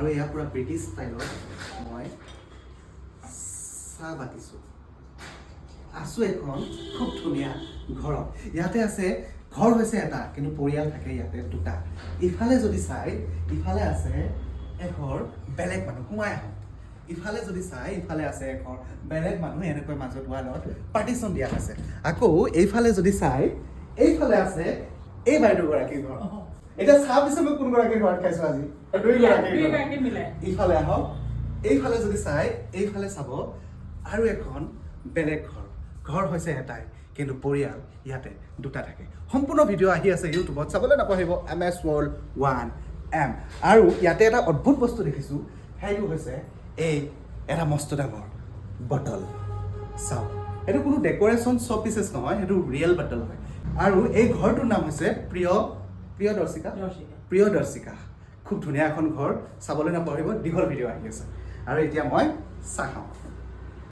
আৰু এয়া পুৰা ব্ৰিটিছ ষ্টাইলত মই চাহ বাতিছোঁ আছোঁ এখন খুব ধুনীয়া ঘৰত ইয়াতে আছে ঘৰ হৈছে এটা কিন্তু পৰিয়াল থাকে ইয়াতে দুটা ইফালে যদি চাই ইফালে আছে এঘৰ বেলেগ মানুহ সোমাই আহোঁ ইফালে যদি চাই ইফালে আছে এঘৰ বেলেগ মানুহ এনেকৈ মাজত ৱালত পাৰ্টিশ্যন দিয়া আছে আকৌ এইফালে যদি চাই এইফালে আছে এই বাইদেউগৰাকীৰ ঘৰ এতিয়া চাহ পিছে মই কোনগৰাকীৰ ঘৰত খাইছোঁ আজি দুইগৰাকীৰ ইফালে আহক এইফালে যদি চাই এইফালে চাব আৰু এখন বেলেগ ঘৰ হৈছে এটাই কিন্তু পৰিয়াল ইয়াতে দুটা থাকে সম্পূৰ্ণ ভিডিঅ' আহি আছে ইউটিউবত চাবলৈ নাপাহৰিব MS World 1M আৰু ইয়াতে এটা অদ্ভুত বস্তু দেখিছোঁ সেইটো হৈছে এই এটা মস্ত ডাঙৰ বটল চাওক এইটো কোনো ডেক'ৰেশ্যন শ্ব' পিচেছ নহয় সেইটো ৰিয়েল বটল হয় আৰু এই ঘৰটোৰ নাম হৈছে প্ৰিয়দৰ্শিকা খুব ধুনীয়া এখন ঘৰ চাবলৈ নাপাহৰিব দীঘল ভিডিঅ' আহি আছে আৰু এতিয়া মই চাহ খাওঁ